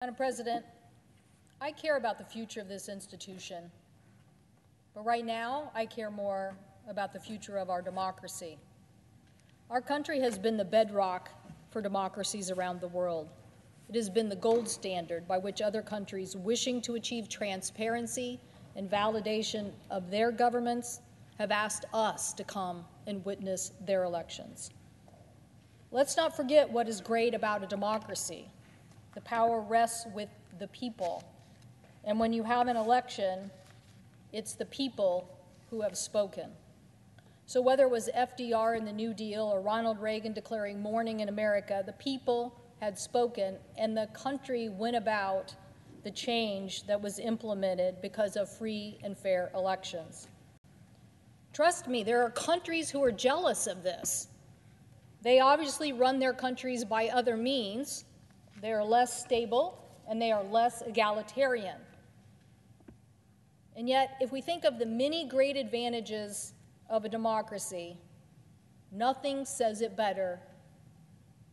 Madam President, I care about the future of this institution, but right now I care more about the future of our democracy. Our country has been the bedrock for democracies around the world. It has been the gold standard by which other countries wishing to achieve transparency and validation of their governments have asked us to come and witness their elections. Let's not forget what is great about a democracy. The power rests with the people. And when you have an election, it's the people who have spoken. So whether it was FDR in the New Deal or Ronald Reagan declaring mourning in America, the people had spoken and the country went about the change that was implemented because of free and fair elections. Trust me, there are countries who are jealous of this. They obviously run their countries by other means. They are less stable and they are less egalitarian. And yet, if we think of the many great advantages of a democracy, nothing says it better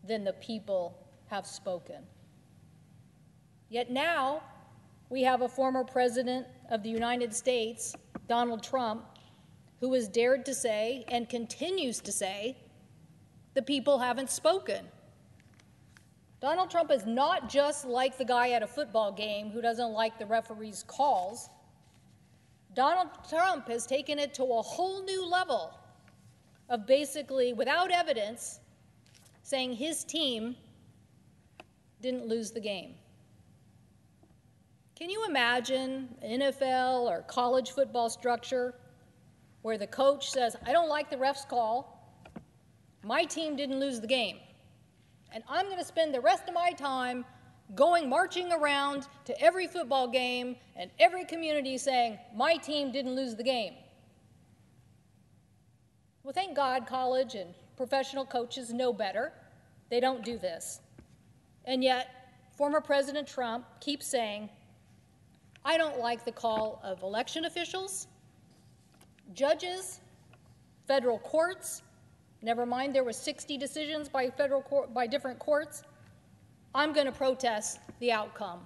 than the people have spoken. Yet now, we have a former president of the United States, Donald Trump, who has dared to say and continues to say, the people haven't spoken. Donald Trump is not just like the guy at a football game who doesn't like the referee's calls. Donald Trump has taken it to a whole new level of basically, without evidence, saying his team didn't lose the game. Can you imagine NFL or college football structure where the coach says, I don't like the ref's call, my team didn't lose the game, and I'm going to spend the rest of my time marching around to every football game and every community saying, my team didn't lose the game. Well, thank God college and professional coaches know better. They don't do this. And yet, former President Trump keeps saying, I don't like the call of election officials, judges, federal courts. Never mind, there were 60 decisions by different courts. I'm going to protest the outcome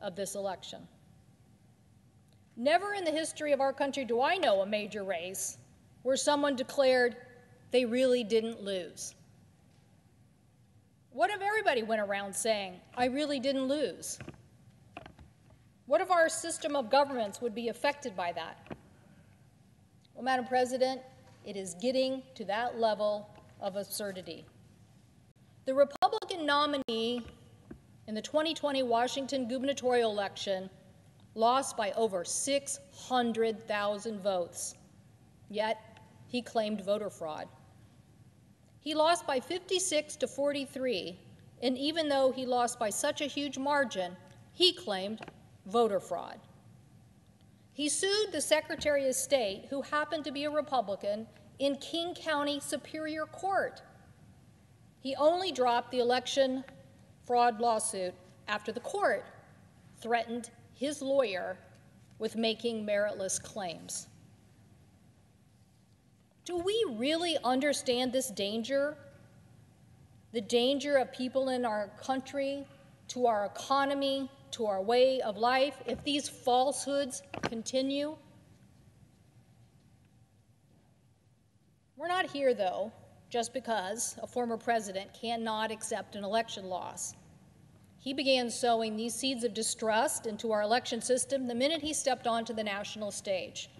of this election. Never in the history of our country do I know a major race where someone declared they really didn't lose. What if everybody went around saying, I really didn't lose? What if our system of governments would be affected by that? Well, Madam President, it is getting to that level of absurdity. The Republican nominee in the 2020 Washington gubernatorial election lost by over 600,000 votes, yet he claimed voter fraud. He lost by 56 to 43, and even though he lost by such a huge margin, he claimed voter fraud. He sued the Secretary of State, who happened to be a Republican, in King County Superior Court. He only dropped the election fraud lawsuit after the court threatened his lawyer with making meritless claims. Do we really understand this danger? The danger of people in our country, to our economy, to our way of life, if these falsehoods continue? We're not here, though, just because a former president cannot accept an election loss. He began sowing these seeds of distrust into our election system the minute he stepped onto the national stage.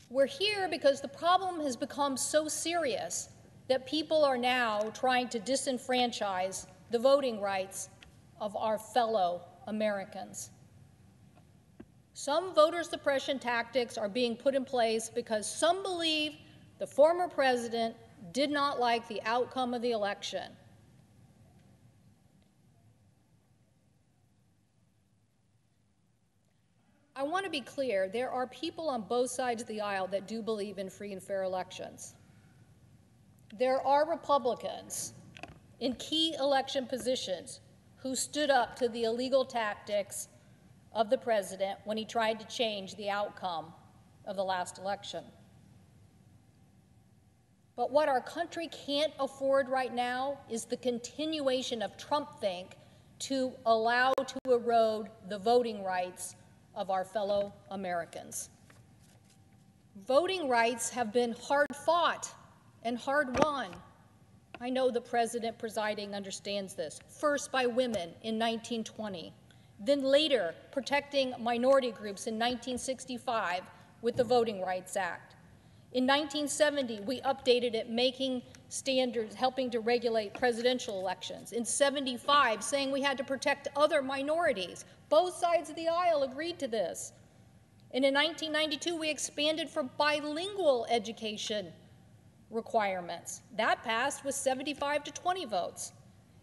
We're here because the problem has become so serious that people are now trying to disenfranchise the voting rights of our fellow Americans. Some voter suppression tactics are being put in place because some believe the former president did not like the outcome of the election. I want to be clear, there are people on both sides of the aisle that do believe in free and fair elections. There are Republicans in key election positions who stood up to the illegal tactics of the president when he tried to change the outcome of the last election. But what our country can't afford right now is the continuation of Trumpthink to allow to erode the voting rights of our fellow Americans. Voting rights have been hard fought and hard won. I know the president presiding understands this. First by women in 1920, then later protecting minority groups in 1965 with the Voting Rights Act. In 1970, we updated it, making standards, helping to regulate presidential elections. In 75, saying we had to protect other minorities. Both sides of the aisle agreed to this. And in 1992, we expanded for bilingual education requirements. That passed with 75 to 20 votes.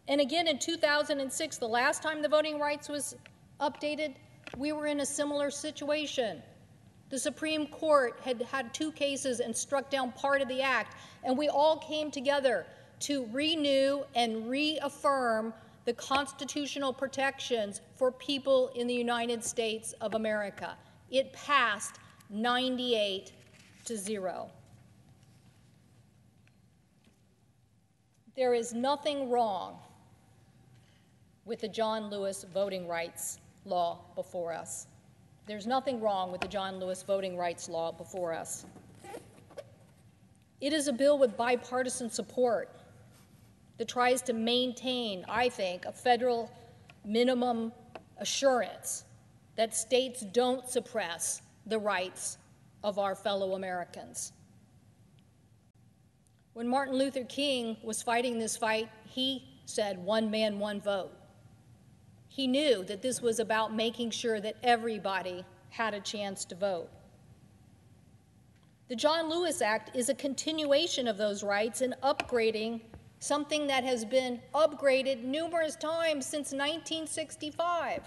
And again, in 2006, the last time the voting rights was updated, we were in a similar situation. The Supreme Court had had 2 cases and struck down part of the act, and we all came together to renew and reaffirm the constitutional protections for people in the United States of America. It passed 98-0. There is nothing wrong with the John Lewis voting rights law before us. There's nothing wrong with the John Lewis voting rights law before us. It is a bill with bipartisan support that tries to maintain, I think, a federal minimum assurance that states don't suppress the rights of our fellow Americans. When Martin Luther King was fighting this fight, he said, "One man, one vote." He knew that this was about making sure that everybody had a chance to vote. The John Lewis Act is a continuation of those rights and upgrading something that has been upgraded numerous times since 1965.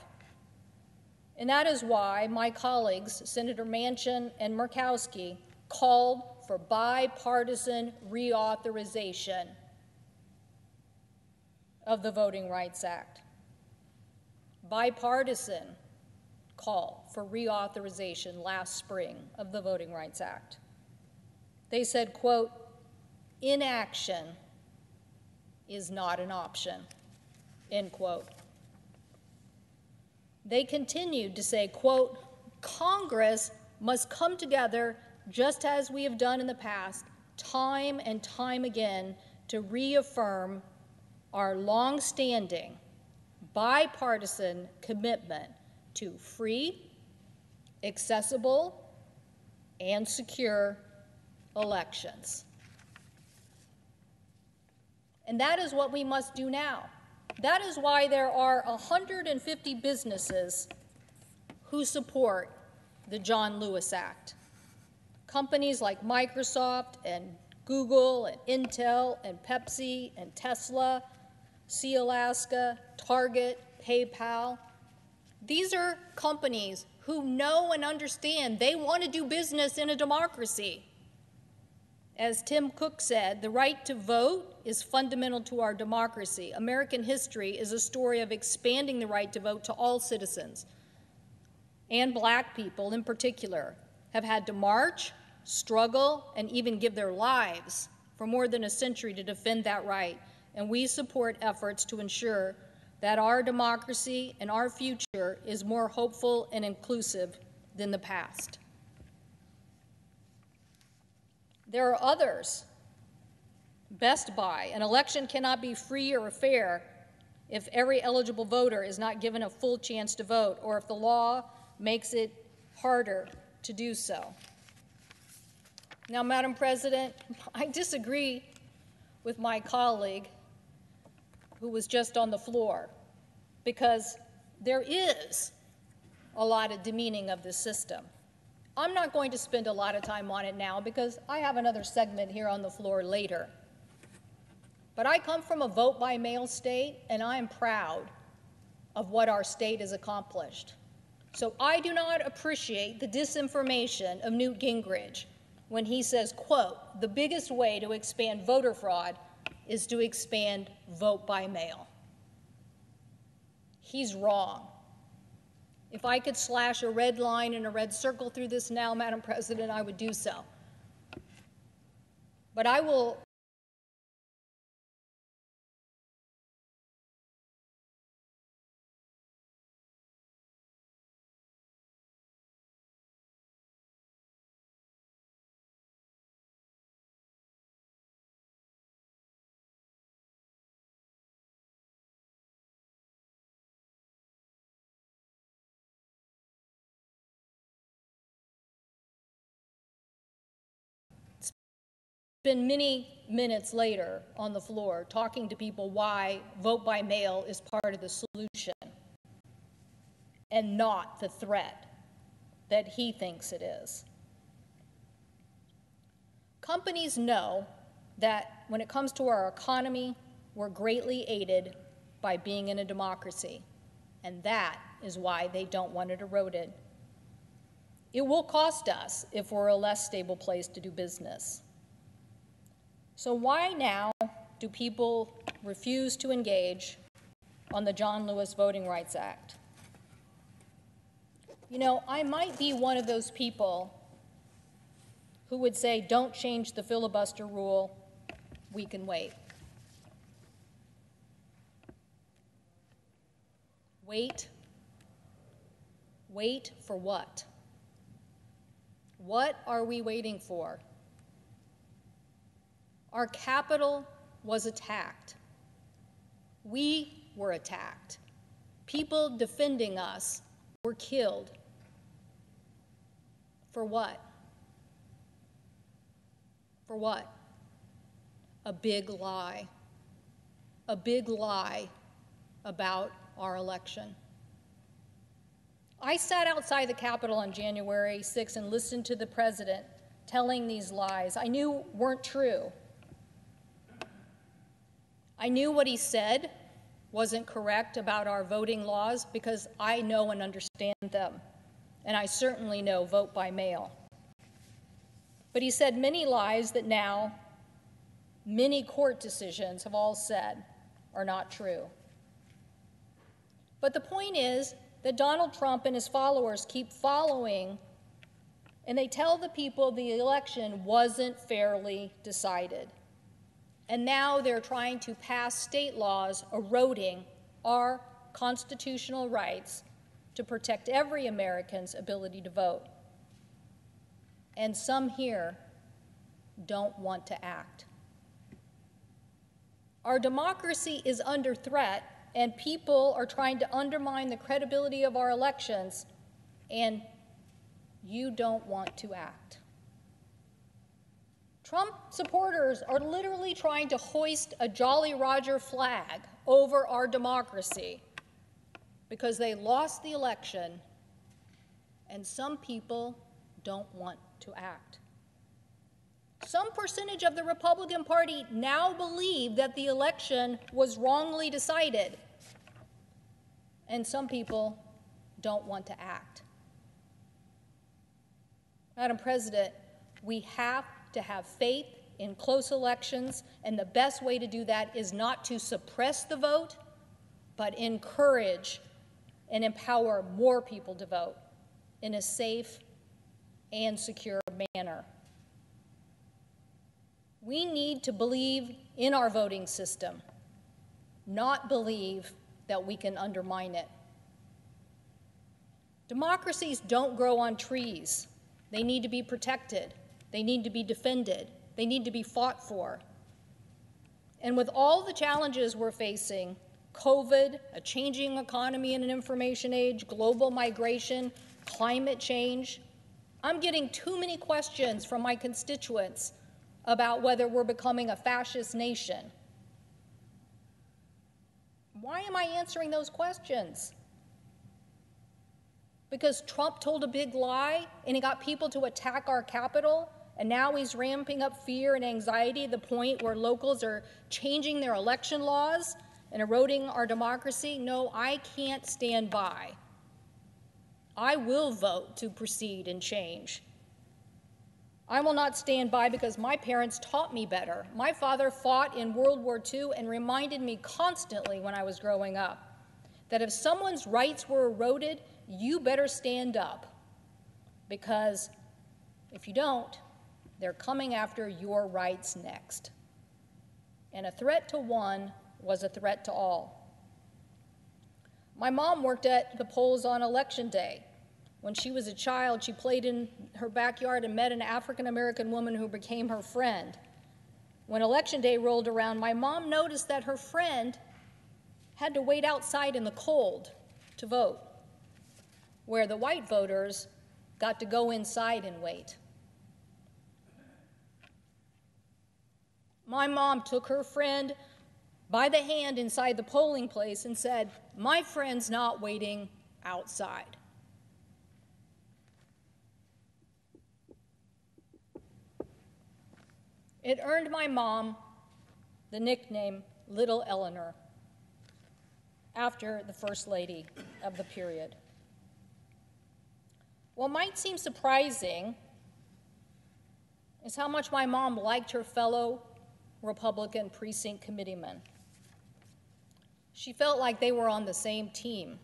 And that is why my colleagues, Senator Manchin and Murkowski, called for bipartisan reauthorization of the Voting Rights Act. Bipartisan call for reauthorization last spring of the Voting Rights Act. They said, quote, "Inaction is not an option," end quote. They continued to say, quote, "Congress must come together just as we have done in the past, time and time again, to reaffirm our longstanding bipartisan commitment to free, accessible, and secure elections." And that is what we must do now. That is why there are 150 businesses who support the John Lewis Act. Companies like Microsoft and Google and Intel and Pepsi and Tesla, Sealaska, Target, PayPal. These are companies who know and understand they want to do business in a democracy. As Tim Cook said, the right to vote is fundamental to our democracy. American history is a story of expanding the right to vote to all citizens, and Black people in particular have had to march, struggle, and even give their lives for more than a century to defend that right. And we support efforts to ensure that our democracy and our future is more hopeful and inclusive than the past. There are others. Best Buy. An election cannot be free or fair if every eligible voter is not given a full chance to vote, or if the law makes it harder to do so. Now, Madam President, I disagree with my colleague who was just on the floor, because there is a lot of demeaning of the system. I'm not going to spend a lot of time on it now because I have another segment here on the floor later. But I come from a vote-by-mail state, and I am proud of what our state has accomplished. So I do not appreciate the disinformation of Newt Gingrich when he says, quote, "The biggest way to expand voter fraud is to expand vote by mail." He's wrong. If I could slash a red line and a red circle through this now, Madam President, I would do so. But I will spend many minutes later on the floor talking to people why vote by mail is part of the solution and not the threat that he thinks it is. Companies know that when it comes to our economy, we're greatly aided by being in a democracy, and that is why they don't want it eroded. It will cost us if we're a less stable place to do business. So why now do people refuse to engage on the John Lewis Voting Rights Act? You know, I might be one of those people who would say, don't change the filibuster rule, we can wait. Wait? Wait for what? What are we waiting for? Our capital was attacked. We were attacked. People defending us were killed. For what? For what? A big lie. A big lie about our election. I sat outside the Capitol on January 6th and listened to the president telling these lies I knew weren't true. I knew what he said wasn't correct about our voting laws because I know and understand them, and I certainly know vote by mail. But he said many lies that now many court decisions have all said are not true. But the point is that Donald Trump and his followers keep following, and they tell the people the election wasn't fairly decided. And now they're trying to pass state laws eroding our constitutional rights to protect every American's ability to vote. And some here don't want to act. Our democracy is under threat, and people are trying to undermine the credibility of our elections, and you don't want to act. Trump supporters are literally trying to hoist a Jolly Roger flag over our democracy because they lost the election, and some people don't want to act. Some percentage of the Republican Party now believe that the election was wrongly decided, and some people don't want to act. Madam President, we have to have faith in close elections, and the best way to do that is not to suppress the vote, but encourage and empower more people to vote in a safe and secure manner. We need to believe in our voting system, not believe that we can undermine it. Democracies don't grow on trees. They need to be protected. They need to be defended. They need to be fought for. And with all the challenges we're facing, COVID, a changing economy in an information age, global migration, climate change, I'm getting too many questions from my constituents about whether we're becoming a fascist nation. Why am I answering those questions? Because Trump told a big lie and he got people to attack our Capitol, and now he's ramping up fear and anxiety to the point where locals are changing their election laws and eroding our democracy? No, I can't stand by. I will vote to proceed and change. I will not stand by because my parents taught me better. My father fought in World War II and reminded me constantly when I was growing up that if someone's rights were eroded, you better stand up, because if you don't, they're coming after your rights next. And a threat to one was a threat to all. My mom worked at the polls on Election Day. When she was a child, she played in her backyard and met an African-American woman who became her friend. When Election Day rolled around, my mom noticed that her friend had to wait outside in the cold to vote, where the white voters got to go inside and wait. My mom took her friend by the hand inside the polling place and said, "My friend's not waiting outside." It earned my mom the nickname Little Eleanor, after the First Lady of the period. What might seem surprising is how much my mom liked her fellow Republican precinct committeemen. She felt like they were on the same team,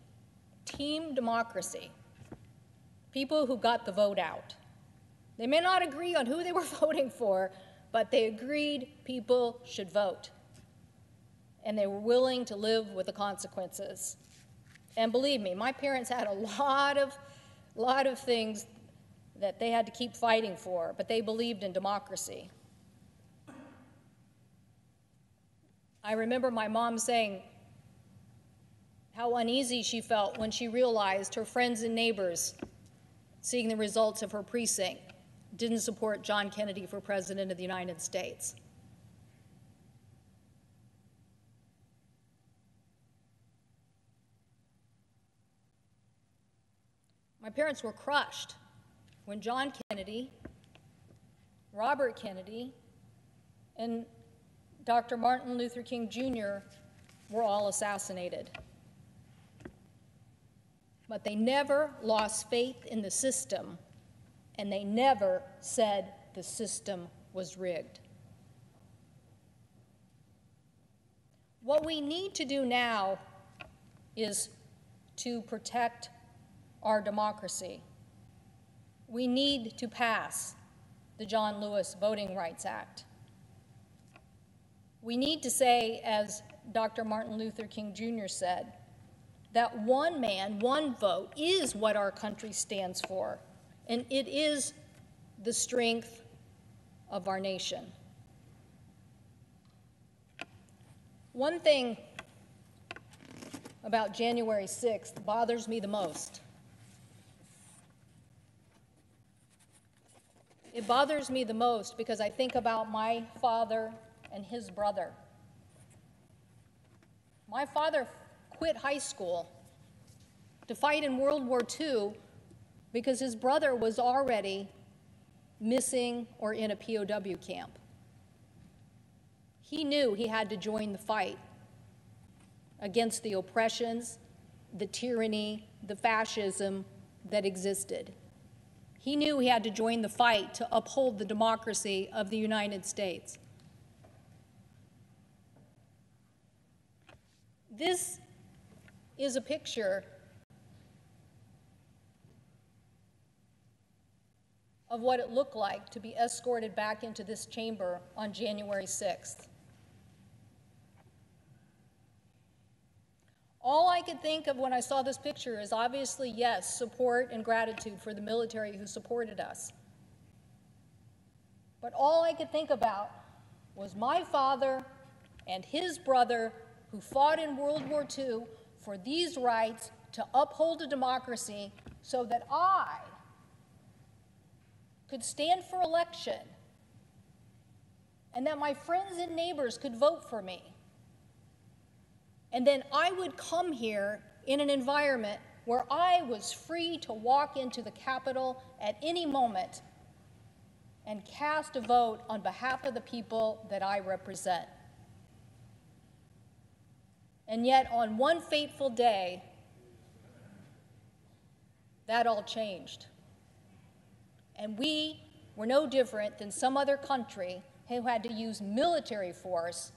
team democracy, people who got the vote out. They may not agree on who they were voting for, but they agreed people should vote, and they were willing to live with the consequences. And believe me, my parents had a lot of things that they had to keep fighting for, but they believed in democracy. I remember my mom saying how uneasy she felt when she realized her friends and neighbors, seeing the results of her precinct, didn't support John Kennedy for President of the United States. My parents were crushed when John Kennedy, Robert Kennedy, and Dr. Martin Luther King Jr. were all assassinated. But they never lost faith in the system, and they never said the system was rigged. What we need to do now is to protect our democracy. We need to pass the John Lewis Voting Rights Act. We need to say, as Dr. Martin Luther King Jr. said, that one man, one vote is what our country stands for, and it is the strength of our nation. One thing about January 6th bothers me the most. It bothers me the most because I think about my father and his brother. My father quit high school to fight in World War II because his brother was already missing or in a POW camp. He knew he had to join the fight against the oppressions, the tyranny, the fascism that existed. He knew he had to join the fight to uphold the democracy of the United States. This is a picture of what it looked like to be escorted back into this chamber on January 6th. All I could think of when I saw this picture is obviously, yes, support and gratitude for the military who supported us. But all I could think about was my father and his brother who fought in World War II for these rights to uphold a democracy so that I could stand for election and that my friends and neighbors could vote for me. And then I would come here in an environment where I was free to walk into the Capitol at any moment and cast a vote on behalf of the people that I represent. And yet, on one fateful day, that all changed. And we were no different than some other country who had to use military force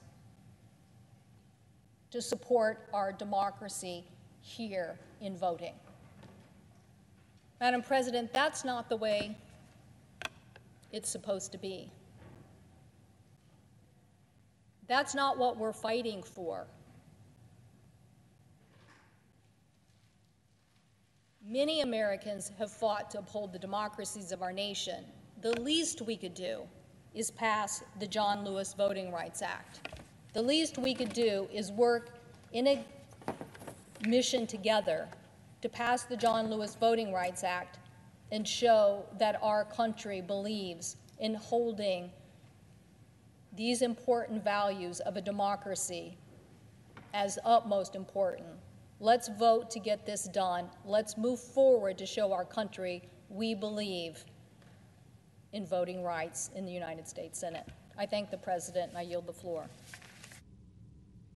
to support our democracy here in voting. Madam President, that's not the way it's supposed to be. That's not what we're fighting for. Many Americans have fought to uphold the democracies of our nation. The least we could do is pass the John Lewis Voting Rights Act. The least we could do is work in a mission together to pass the John Lewis Voting Rights Act and show that our country believes in holding these important values of a democracy as utmost important. Let's vote to get this done. Let's move forward to show our country we believe in voting rights in the United States Senate. I thank the President, and I yield the floor.